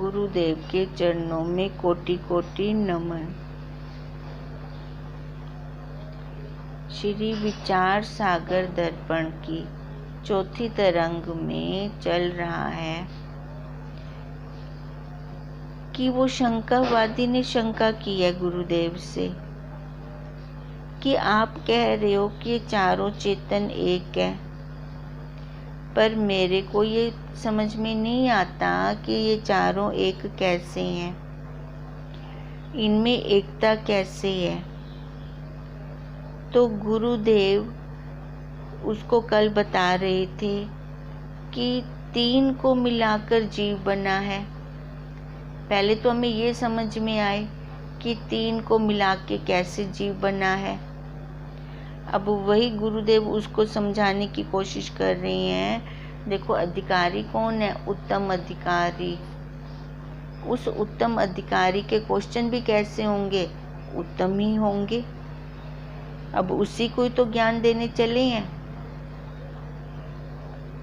गुरुदेव के चरणों में कोटि कोटि नमन। श्री विचार सागर दर्पण की चौथी तरंग में चल रहा है कि वो शंकावादी ने शंका की है गुरुदेव से कि आप कह रहे हो कि ये चारों चेतन एक है, पर मेरे को ये समझ में नहीं आता कि ये चारों एक कैसे हैं, इनमें एकता कैसे है। तो गुरुदेव उसको कल बता रहे थे कि तीन को मिलाकर जीव बना है। पहले तो हमें ये समझ में आए कि तीन को मिला के कैसे जीव बना है। अब वही गुरुदेव उसको समझाने की कोशिश कर रहे हैं। देखो, अधिकारी कौन है? उत्तम अधिकारी। उस उत्तम अधिकारी के क्वेश्चन भी कैसे होंगे? उत्तम ही होंगे। अब उसी को तो ज्ञान देने चले हैं,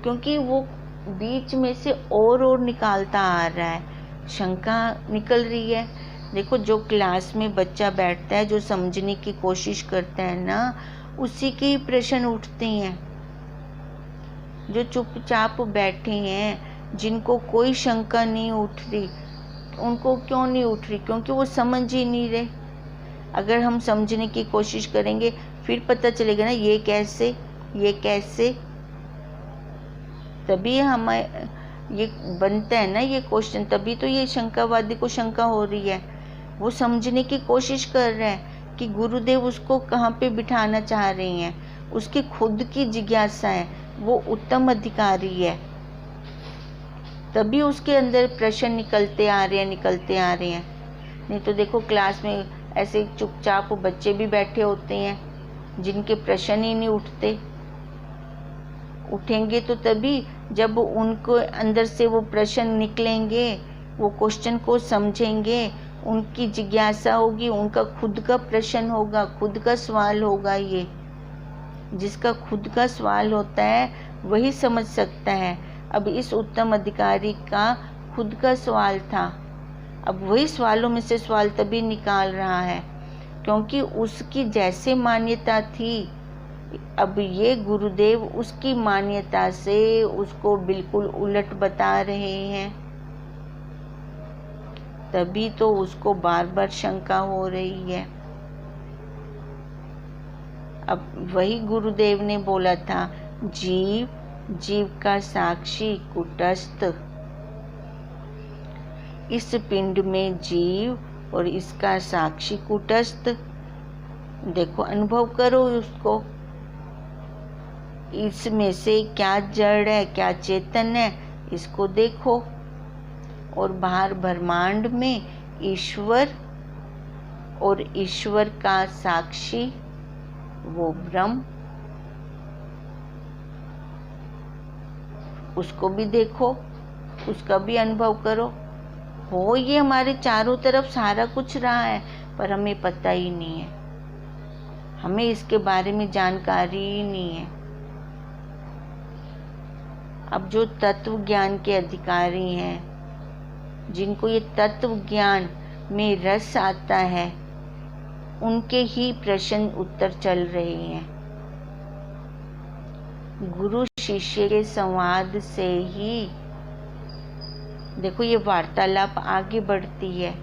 क्योंकि वो बीच में से और निकालता आ रहा है, शंका निकल रही है। देखो, जो क्लास में बच्चा बैठता है, जो समझने की कोशिश करता है ना, उसी के ही प्रश्न उठते हैं। जो चुपचाप बैठे हैं, जिनको कोई शंका नहीं उठ रही, उनको क्यों नहीं उठ रही? क्योंकि वो समझ ही नहीं रहे। अगर हम समझने की कोशिश करेंगे फिर पता चलेगा ना ये कैसे, ये कैसे, तभी हमें ये बनता है ना ये क्वेश्चन। तभी तो ये शंकावादी को शंका हो रही है। वो समझने की कोशिश कर रहा है कि गुरुदेव उसको कहाँ पे बिठाना चाह रहे हैं। उसकी खुद की जिज्ञासा है, वो उत्तम अधिकारी है, तभी उसके अंदर प्रश्न निकलते आ रहे हैं। नहीं तो देखो, क्लास में ऐसे चुपचाप बच्चे भी बैठे होते हैं जिनके प्रश्न ही नहीं उठते। उठेंगे तो तभी जब उनको अंदर से वो प्रश्न निकलेंगे, वो क्वेश्चन को समझेंगे, उनकी जिज्ञासा होगी, उनका खुद का प्रश्न होगा, खुद का सवाल होगा। ये जिसका खुद का सवाल होता है वही समझ सकता है। अब इस उत्तम अधिकारी का खुद का सवाल था। अब वही सवालों में से सवाल तभी निकाल रहा है क्योंकि उसकी जैसे मान्यता थी। अब ये गुरुदेव उसकी मान्यता से उसको बिल्कुल उलट बता रहे हैं, तभी तो उसको बार बार शंका हो रही है। अब वही गुरुदेव ने बोला था, जीव का साक्षी कुटस्थ। इस पिंड में जीव और इसका साक्षी कुटस्थ। देखो, अनुभव करो उसको। इसमें से क्या जड़ है, क्या चेतन है, इसको देखो। और बाहर ब्रह्मांड में ईश्वर और ईश्वर का साक्षी वो ब्रह्म, उसको भी देखो, उसका भी अनुभव करो। हो ये हमारे चारों तरफ सारा कुछ रहा है, पर हमें पता ही नहीं है, हमें इसके बारे में जानकारी ही नहीं है। अब जो तत्व ज्ञान के अधिकारी हैं, जिनको ये तत्व ज्ञान में रस आता है, उनके ही प्रश्न उत्तर चल रहे हैं। गुरु शिष्य के संवाद से ही देखो ये वार्तालाप आगे बढ़ती है,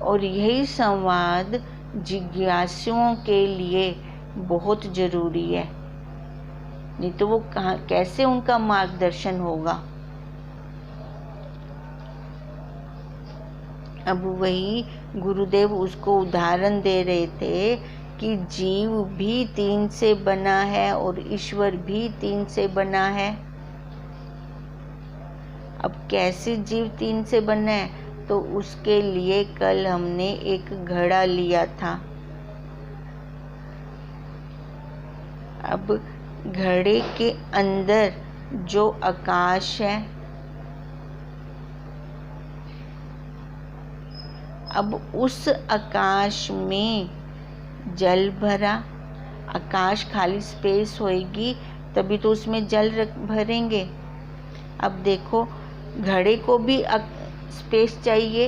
और यही संवाद जिज्ञासुओं के लिए बहुत जरूरी है। नहीं तो वो कहाँ, कैसे उनका मार्गदर्शन होगा। अब वही गुरुदेव उसको उदाहरण दे रहे थे कि जीव भी तीन से बना है और ईश्वर भी तीन से बना है। अब कैसे जीव तीन से बना है, तो उसके लिए कल हमने एक घड़ा लिया था। अब घड़े के अंदर जो आकाश है, अब उस आकाश में जल भरा। आकाश खाली स्पेस होएगी तभी तो उसमें जल भरेंगे। अब देखो, घड़े को भी स्पेस चाहिए।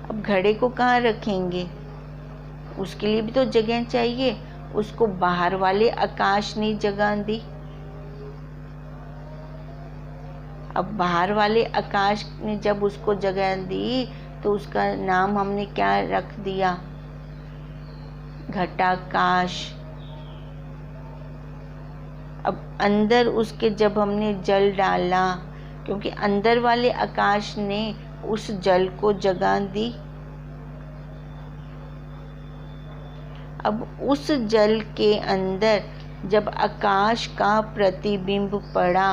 अब घड़े को कहाँ रखेंगे, उसके लिए भी तो जगह चाहिए। उसको बाहर वाले आकाश ने जगह दी। अब बाहर वाले आकाश ने जब उसको जगह दी तो उसका नाम हमने क्या रख दिया, घटाकाश। अब अंदर उसके जब हमने जल डाला, क्योंकि अंदर वाले आकाश ने उस जल को जगह दी। अब उस जल के अंदर जब आकाश का प्रतिबिंब पड़ा,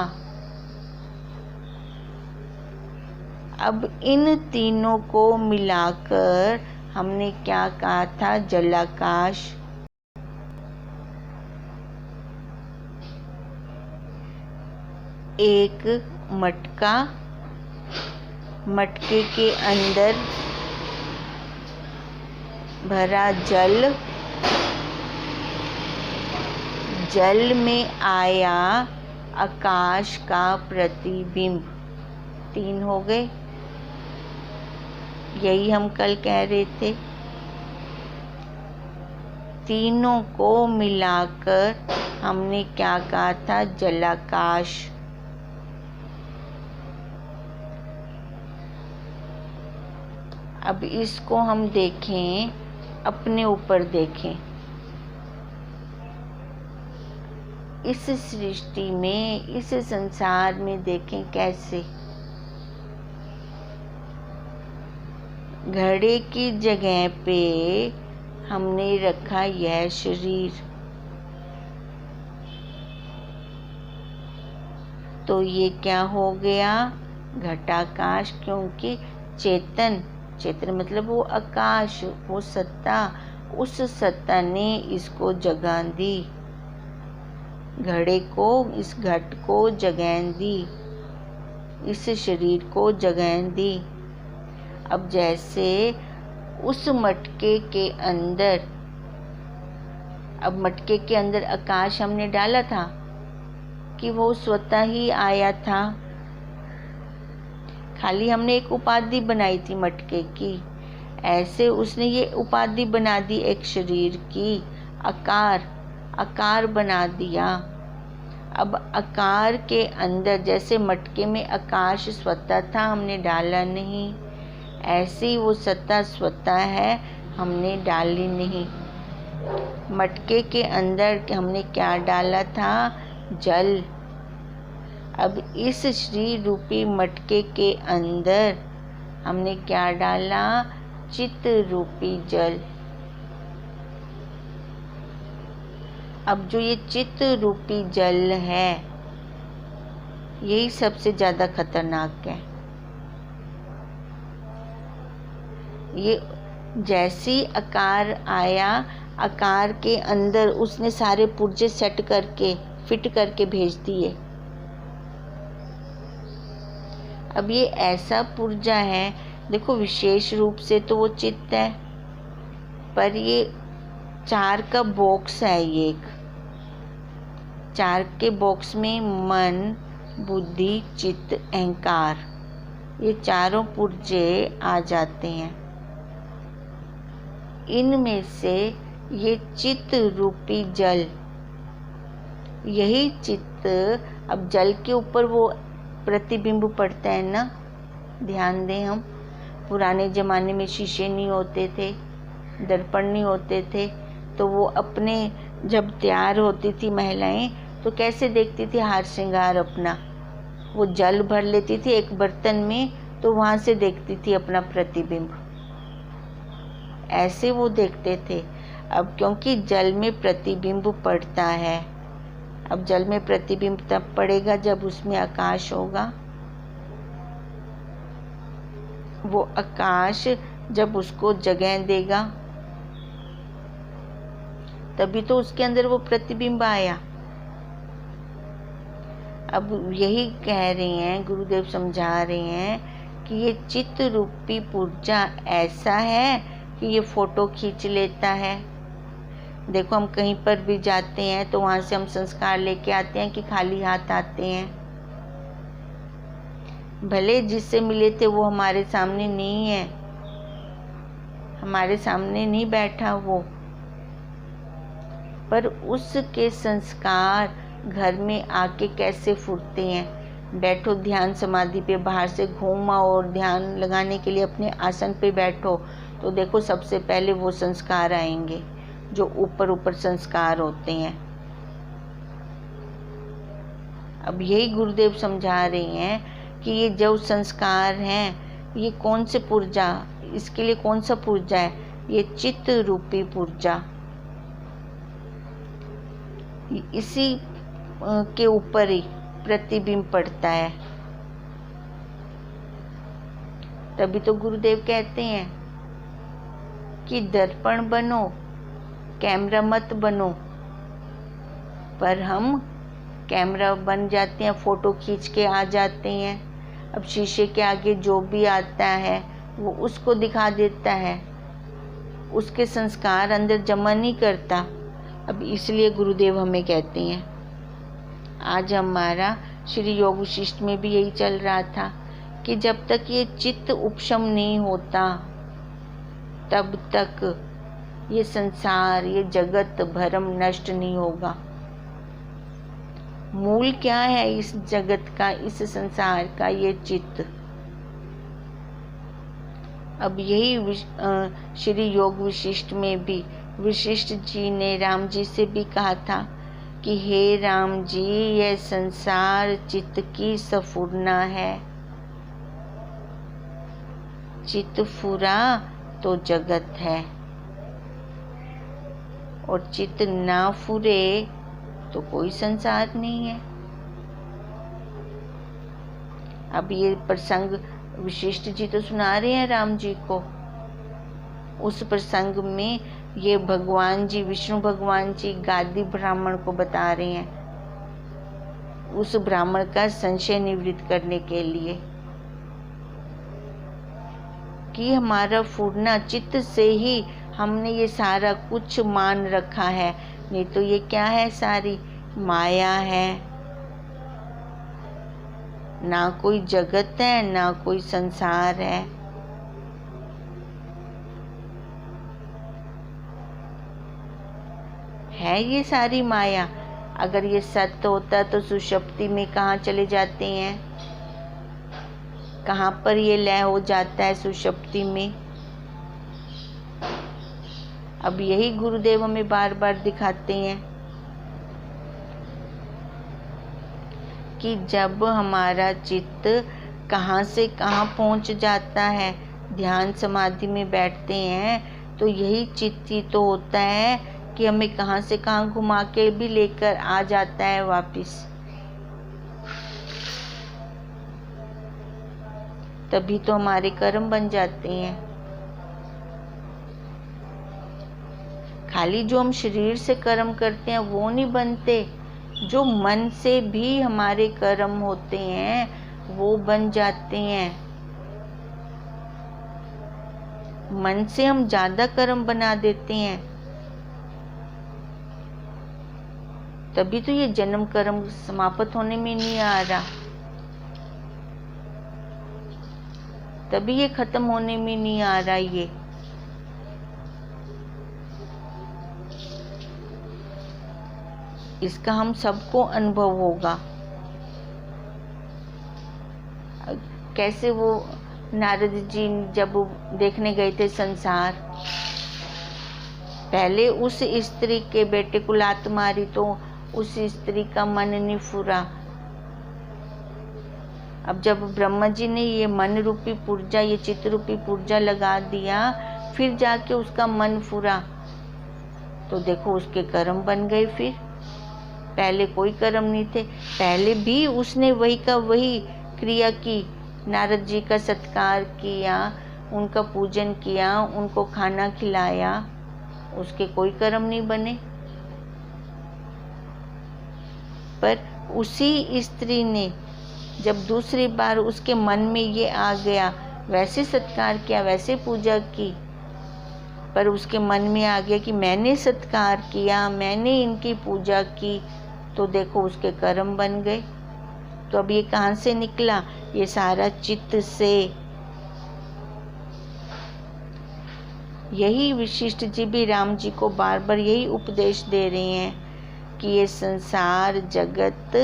अब इन तीनों को मिलाकर हमने क्या कहा था, जलाकाश। एक मटका, मटके के अंदर भरा जल, जल में आया आकाश का प्रतिबिंब। 3 हो गए। यही हम कल कह रहे थे। तीनों को मिलाकर हमने क्या कहा था, जलाकाश। अब इसको हम देखें, अपने ऊपर देखें। इस सृष्टि में, इस संसार में देखें कैसे घड़े की जगह पे हमने रखा यह शरीर। तो ये क्या हो गया, घटाकाश। क्योंकि चेतन, चेतन मतलब वो आकाश, वो सत्ता, उस सत्ता ने इसको जगह दी, घड़े को, इस घट को जगह दी, इस शरीर को जगह दी। अब जैसे उस मटके के अंदर, अब मटके के अंदर आकाश हमने डाला था कि वो स्वतः ही आया था, खाली हमने एक उपाधि बनाई थी मटके की। ऐसे उसने ये उपाधि बना दी एक शरीर की, आकार, आकार बना दिया। अब आकार के अंदर जैसे मटके में आकाश स्वतः था, हमने डाला नहीं, ऐसे ही वो सत्ता स्वतः है, हमने डाली नहीं। मटके के अंदर हमने क्या डाला था, जल। अब इस श्री रूपी मटके के अंदर हमने क्या डाला, चित्त रूपी जल। अब जो ये चित्त रूपी जल है, यही सबसे ज़्यादा खतरनाक है। ये जैसी आकार आया, आकार के अंदर उसने सारे पुर्जे सेट करके, फिट करके भेज दिए। अब ये ऐसा पुर्जा है, देखो विशेष रूप से तो वो चित्त है, पर ये 4 का बॉक्स है। ये एक 4 के बॉक्स में मन, बुद्धि, चित्त, अहंकार, ये चारों पुर्जे आ जाते हैं। इनमें से ये चित्त रूपी जल, यही चित्त, अब जल के ऊपर वो प्रतिबिंब पड़ता है ना, ध्यान दें हम। पुराने ज़माने में शीशे नहीं होते थे, दर्पण नहीं होते थे, तो वो अपने जब तैयार होती थी महिलाएं तो कैसे देखती थी हार श्रृंगार अपना, वो जल भर लेती थी एक बर्तन में, तो वहाँ से देखती थी अपना प्रतिबिंब, ऐसे वो देखते थे। अब क्योंकि जल में प्रतिबिंब पड़ता है, अब जल में प्रतिबिंब तब पड़ेगा जब उसमें आकाश होगा। वो आकाश जब उसको जगह देगा तभी तो उसके अंदर वो प्रतिबिंब आया। अब यही कह रहे हैं, गुरुदेव समझा रहे हैं कि ये चित्त रूपी पुर्जा ऐसा है कि ये फोटो खींच लेता है। देखो हम कहीं पर भी जाते हैं तो वहाँ से हम संस्कार लेके आते हैं कि खाली हाथ आते हैं। भले जिससे मिले थे वो हमारे सामने नहीं है, हमारे सामने नहीं बैठा वो, पर उसके संस्कार घर में आके कैसे फूटते हैं। बैठो ध्यान समाधि पे, बाहर से घूमा और ध्यान लगाने के लिए अपने आसन पे बैठो तो देखो सबसे पहले वो संस्कार आएंगे जो ऊपर ऊपर संस्कार होते हैं। अब यही गुरुदेव समझा रहे हैं कि ये जो संस्कार हैं ये कौन से पुर्जा, इसके लिए कौन सा पुर्जा है, ये चित्त रूपी पुर्जा, इसी के ऊपर ही प्रतिबिंब पड़ता है। तभी तो गुरुदेव कहते हैं कि दर्पण बनो, कैमरा मत बनो। पर हम कैमरा बन जाते हैं, फोटो खींच के आ जाते हैं। अब शीशे के आगे जो भी आता है वो उसको दिखा देता है, उसके संस्कार अंदर जमा नहीं करता। अब इसलिए गुरुदेव हमें कहते हैं, आज हमारा श्री योग वशिष्ठ में भी यही चल रहा था कि जब तक ये चित्त उपशम नहीं होता तब तक ये संसार, ये जगत भरम नष्ट नहीं होगा। मूल क्या है इस जगत का, इस संसार का, ये चित्त। अब यही श्री योग वशिष्ठ में भी वशिष्ठ जी ने राम जी से भी कहा था कि हे राम जी, यह संसार चित्त की सफुरना है, चित्त फुरा तो जगत है, और चित्त ना फुरे तो कोई संसार नहीं है। अब ये प्रसंग वशिष्ठ जी तो सुना रहे हैं राम जी को। उस प्रसंग में ये भगवान जी, विष्णु भगवान जी गादी ब्राह्मण को बता रहे हैं, उस ब्राह्मण का संशय निवृत्त करने के लिए कि हमारा फूटना चित्त से ही हमने ये सारा कुछ मान रखा है, नहीं तो ये क्या है, सारी माया है। ना कोई जगत है, ना कोई संसार है। ये सारी माया। अगर ये सत्य होता तो सुषुप्ति में कहाँ चले जाते हैं, कहाँ पर ये लय हो जाता है सुषुप्ति में। अब यही गुरुदेव हमें बार बार दिखाते हैं कि जब हमारा चित्त कहाँ से कहाँ पहुँच जाता है, ध्यान समाधि में बैठते हैं तो यही चित्त ही तो होता है कि हमें कहाँ से कहाँ घुमा के भी लेकर आ जाता है वापिस। तभी तो हमारे कर्म बन जाते हैं। खाली जो हम शरीर से कर्म करते हैं वो नहीं बनते, जो मन से भी हमारे कर्म होते हैं वो बन जाते हैं। मन से हम ज्यादा कर्म बना देते हैं, तभी तो ये जन्म कर्म समाप्त होने में नहीं आ रहा, तभी ये खत्म होने में नहीं आ रहा। ये इसका हम सबको अनुभव होगा। कैसे वो नारद जी जब देखने गए थे संसार, पहले उस स्त्री के बेटे को लात मारी तो उस स्त्री का मन नहीं फुरा। अब जब ब्रह्मा जी ने ये मन रूपी पुर्जा, ये चित्त रूपी पुर्जा लगा दिया, फिर जाके उसका मन फुरा तो देखो उसके कर्म बन गए। फिर पहले कोई कर्म नहीं थे, पहले भी उसने वही का वही क्रिया की, नारद जी का सत्कार किया, उनका पूजन किया, उनको खाना खिलाया, उसके कोई कर्म नहीं बने। पर उसी स्त्री ने जब दूसरी बार उसके मन में ये आ गया, वैसे सत्कार किया, वैसे पूजा की, पर उसके मन में आ गया कि मैंने सत्कार किया, मैंने इनकी पूजा की, तो देखो उसके कर्म बन गए। तो अब ये कहाँ से निकला? ये सारा चित्त से। यही वशिष्ठ जी भी राम जी को बार बार यही उपदेश दे रहे हैं कि ये संसार जगत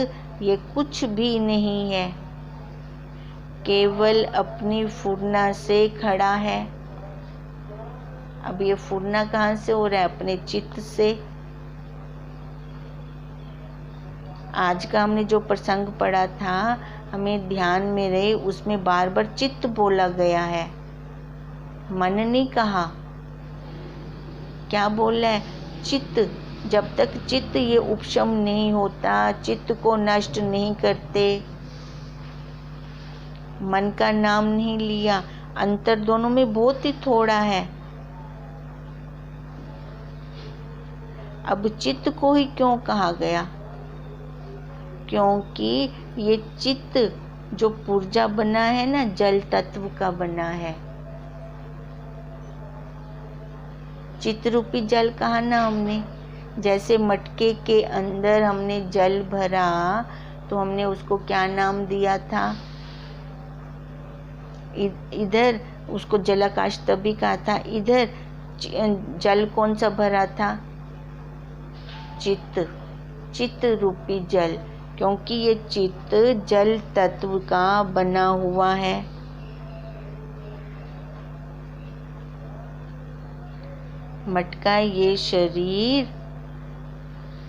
ये कुछ भी नहीं है, केवल अपनी फुरना से खड़ा है। अब ये फुरना कहाँ से हो रहा है? अपने चित्त से। आज का हमने जो प्रसंग पढ़ा था, हमें ध्यान में रहे, उसमें बार बार चित्त बोला गया है, मन नहीं कहा। क्या बोला है? चित्त। जब तक चित्त ये उपशम नहीं होता, चित्त को नष्ट नहीं करते, मन का नाम नहीं लिया। अंतर दोनों में बहुत ही थोड़ा है। अब चित्त को ही क्यों कहा गया? क्योंकि ये चित्त जो पुर्जा बना है ना, जल तत्व का बना है। चित्त रूपी जल कहा ना हमने, जैसे मटके के अंदर हमने जल भरा तो हमने उसको क्या नाम दिया था? इधर उसको जलाकाश तभी कहा था, इधर जल कौन सा भरा था? चित्त। चित्त रूपी जल, क्योंकि ये चित्त जल तत्व का बना हुआ है। मटका ये शरीर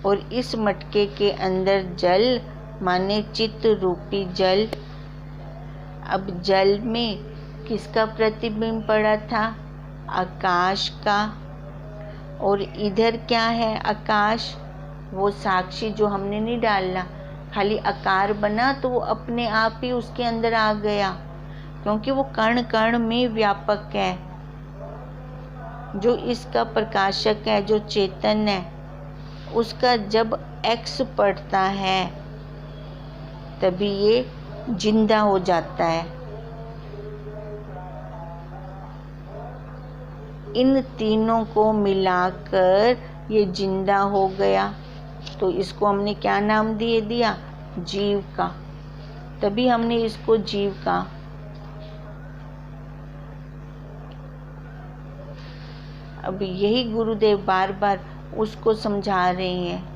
और इस मटके के अंदर जल माने चित्त रूपी जल। अब जल में किसका प्रतिबिंब पड़ा था? आकाश का। और इधर क्या है? आकाश। वो साक्षी जो हमने नहीं डालना, खाली आकार बना तो वो अपने आप ही उसके अंदर आ गया, क्योंकि वो कण कण में व्यापक है। जो इसका प्रकाशक है, जो चेतन है, उसका जब एक्स पड़ता है तभी ये जिंदा हो जाता है। इन तीनों को मिलाकर ये जिंदा हो गया, तो इसको हमने क्या नाम दिया? जीव का। तभी हमने इसको जीव का। अब यही गुरुदेव बार बार उसको समझा रहे हैं।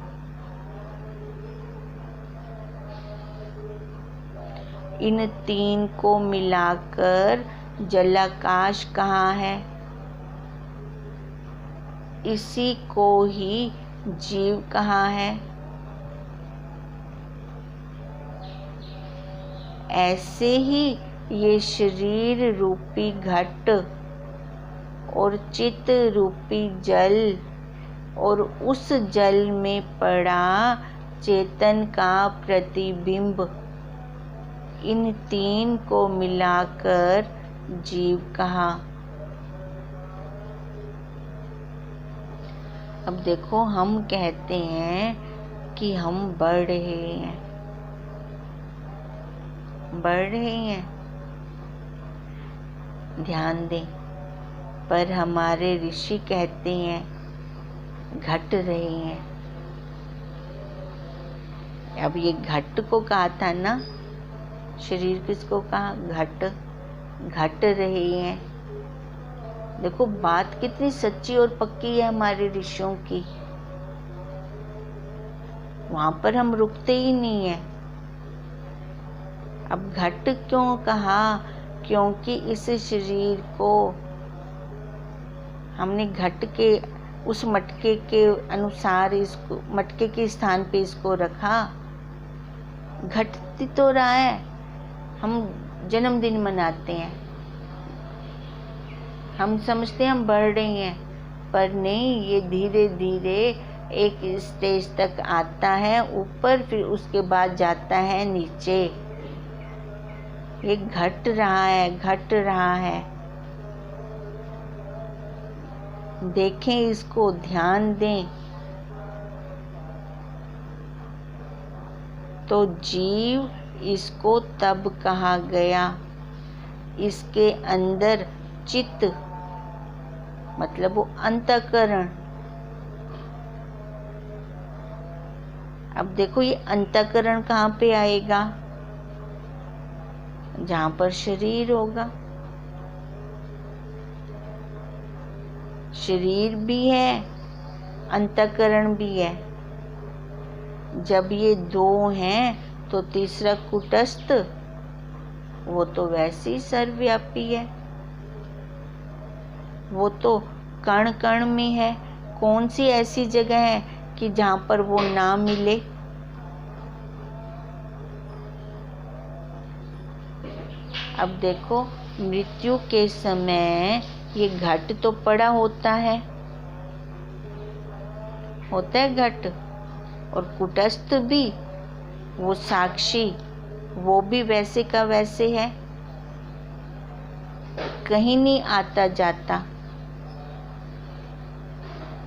इन तीन को मिलाकर जलाकाश कहाँ है? इसी को ही जीव कहाँ है? ऐसे ही ये शरीर रूपी घट और चित्त रूपी जल और उस जल में पड़ा चेतन का प्रतिबिंब, इन तीन को मिलाकर जीव कहा। अब देखो, हम कहते हैं कि हम बढ़ रहे हैं, बढ़ रहे हैं, ध्यान दें, पर हमारे ऋषि कहते हैं घट रहे हैं। अब ये घट को कहा था ना, शरीर किसको कहा? घट। घट रहे हैं। देखो बात कितनी सच्ची और पक्की है हमारे ऋषियों की, वहां पर हम रुकते ही नहीं है। अब घट क्यों कहा? क्योंकि इस शरीर को हमने घट के उस मटके के अनुसार इसको, मटके के स्थान पे इसको रखा। घटती तो रहा है, हम जन्मदिन मनाते हैं, हम समझते हैं हम बढ़ रहे हैं, पर नहीं, ये धीरे धीरे एक स्टेज तक आता है ऊपर, फिर उसके बाद जाता है नीचे। ये घट रहा है, घट रहा है। देखें इसको, ध्यान दें। तो जीव इसको तब कहा गया, इसके अंदर चित्त मतलब वो अंतःकरण। अब देखो ये अंतःकरण कहाँ पे आएगा? जहाँ पर शरीर होगा। शरीर भी है, अंतःकरण भी है। जब ये दो हैं तो तीसरा कूटस्थ, वो तो वैसे ही सर्वव्यापी है। वो तो कण कण में है। कौन सी ऐसी जगह है कि जहाँ पर वो ना मिले? अब देखो, मृत्यु के समय ये घट तो पड़ा होता है घट, और कुटस्थ भी, वो साक्षी, वो भी वैसे का वैसे है, कहीं नहीं आता जाता।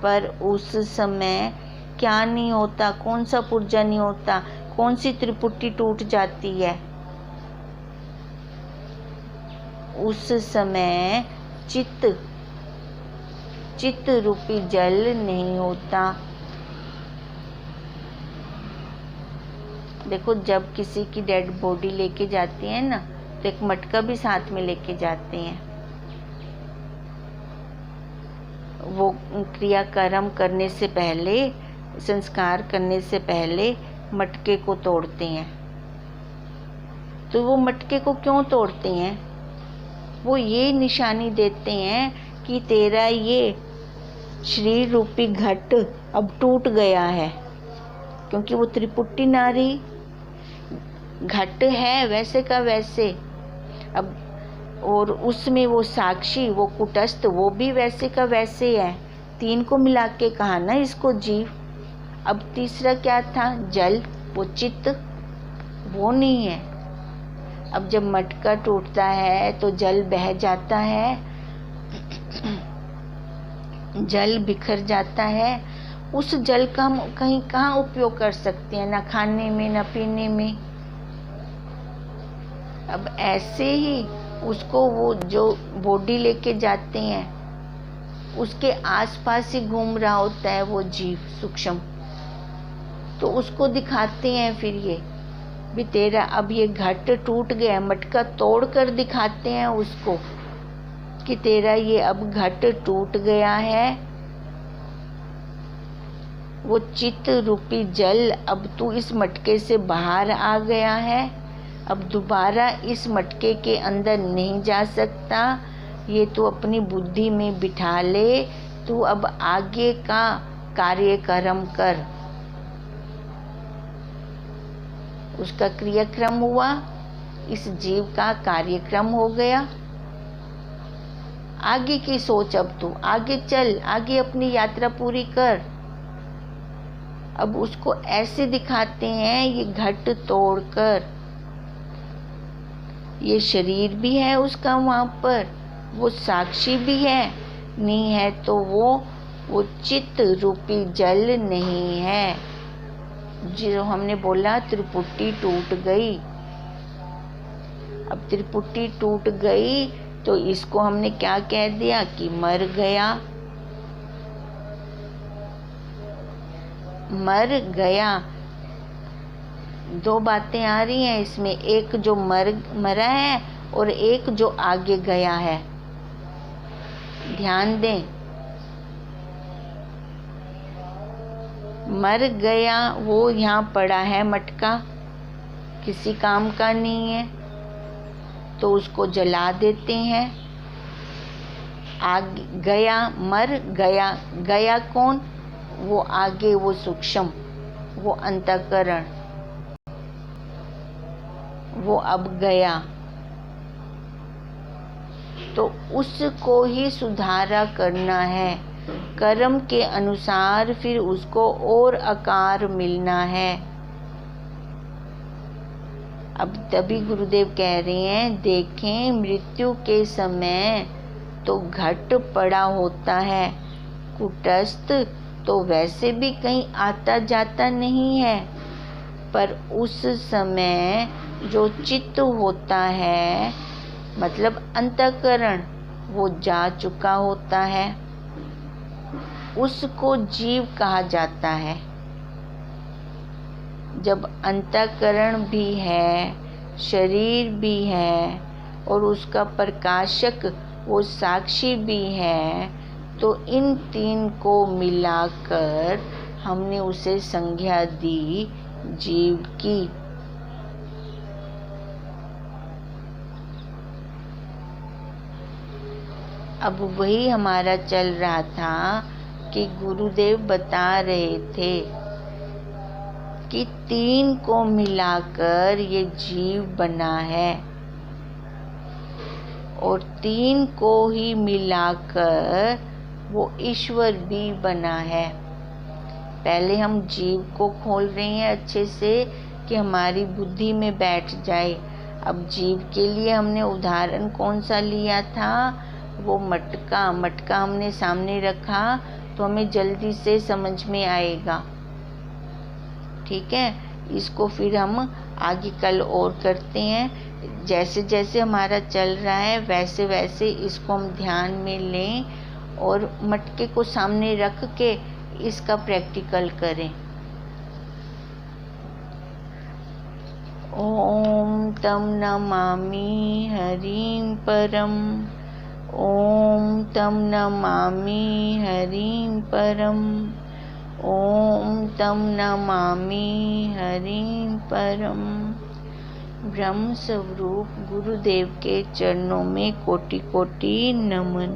पर उस समय क्या नहीं होता? कौन सा पुर्जा नहीं होता? कौन सी त्रिपुटी टूट जाती है? उस समय चित्त रूपी जल नहीं होता। देखो, जब किसी की डेड बॉडी लेके जाती है ना, तो एक मटका भी साथ में लेके जाते हैं। वो क्रियाकर्म करने से पहले, संस्कार करने से पहले मटके को तोड़ते हैं। तो वो मटके को क्यों तोड़ते हैं? वो ये निशानी देते हैं कि तेरा ये शरीर रूपी घट अब टूट गया है, क्योंकि वो त्रिपुटी नारी घट है वैसे का वैसे। अब और उसमें वो साक्षी, वो कुटस्थ, वो भी वैसे का वैसे है। तीन को मिला के कहा ना इसको जीव। अब तीसरा क्या था? जल, वो चित्त, वो नहीं है। अब जब मटका टूटता है तो जल बह जाता है, जल बिखर जाता है। उस जल का हम कहीं कहाँ उपयोग कर सकते हैं? ना खाने में, ना पीने में। अब ऐसे ही उसको वो जो बॉडी लेके जाते हैं, उसके आसपास ही घूम रहा होता है वो जीव सूक्ष्म। तो उसको दिखाते हैं फिर ये भी, तेरा अब ये घट टूट गया। मटका तोड़ कर दिखाते हैं उसको कि तेरा ये अब घट टूट गया है। वो चित्त रूपी जल, अब तू इस मटके से बाहर आ गया है। अब दोबारा इस मटके के अंदर नहीं जा सकता। ये तू अपनी बुद्धि में बिठा ले। तू अब आगे का कार्यक्रम कर। उसका क्रियाक्रम हुआ, इस जीव का कार्यक्रम हो गया। आगे की सोच, अब तू आगे चल, आगे अपनी यात्रा पूरी कर। अब उसको ऐसे दिखाते हैं ये घट तोड़कर। ये शरीर भी है उसका वहाँ पर, वो साक्षी भी है, नहीं है तो वो चित्त रूपी जल नहीं है। जो हमने बोला त्रिपुटी टूट गई। अब त्रिपुटी टूट गई तो इसको हमने क्या कह दिया कि मर गया। मर गया। दो बातें आ रही हैं इसमें, एक जो मरा है और एक जो आगे गया है। ध्यान दें, मर गया वो यहाँ पड़ा है मटका, किसी काम का नहीं है, तो उसको जला देते हैं। आगे गया, मर गया, गया कौन? वो आगे, वो सूक्ष्म, वो अंतःकरण, वो अब गया। तो उसको ही सुधारा करना है। कर्म के अनुसार फिर उसको और आकार मिलना है। अब तभी गुरुदेव कह रहे हैं, देखें मृत्यु के समय तो घट पड़ा होता है, कुटस्थ तो वैसे भी कहीं आता जाता नहीं है। पर उस समय जो चित्त होता है, मतलब अंतःकरण, वो जा चुका होता है। उसको जीव कहा जाता है। जब अंतःकरण भी है, शरीर भी है और उसका प्रकाशक वो साक्षी भी है, तो इन तीन को मिलाकर हमने उसे संज्ञा दी जीव की। अब वही हमारा चल रहा था कि गुरुदेव बता रहे थे कि तीन को मिलाकर ये जीव बना है और तीन को ही मिलाकर वो ईश्वर भी बना है। पहले हम जीव को खोल रहे हैं अच्छे से कि हमारी बुद्धि में बैठ जाए। अब जीव के लिए हमने उदाहरण कौन सा लिया था? वो मटका हमने सामने रखा तो हमें जल्दी से समझ में आएगा। ठीक है, इसको फिर हम आगे कल और करते हैं। जैसे जैसे हमारा चल रहा है वैसे वैसे इसको हम ध्यान में लें और मटके को सामने रख के इसका प्रैक्टिकल करें। ओम तम नमामि हरिं परम, ओम तम नमामि हरिं परम, ओम तम नमामि हरिं परम। ब्रह्म स्वरूप गुरुदेव के चरणों में कोटि कोटि नमन।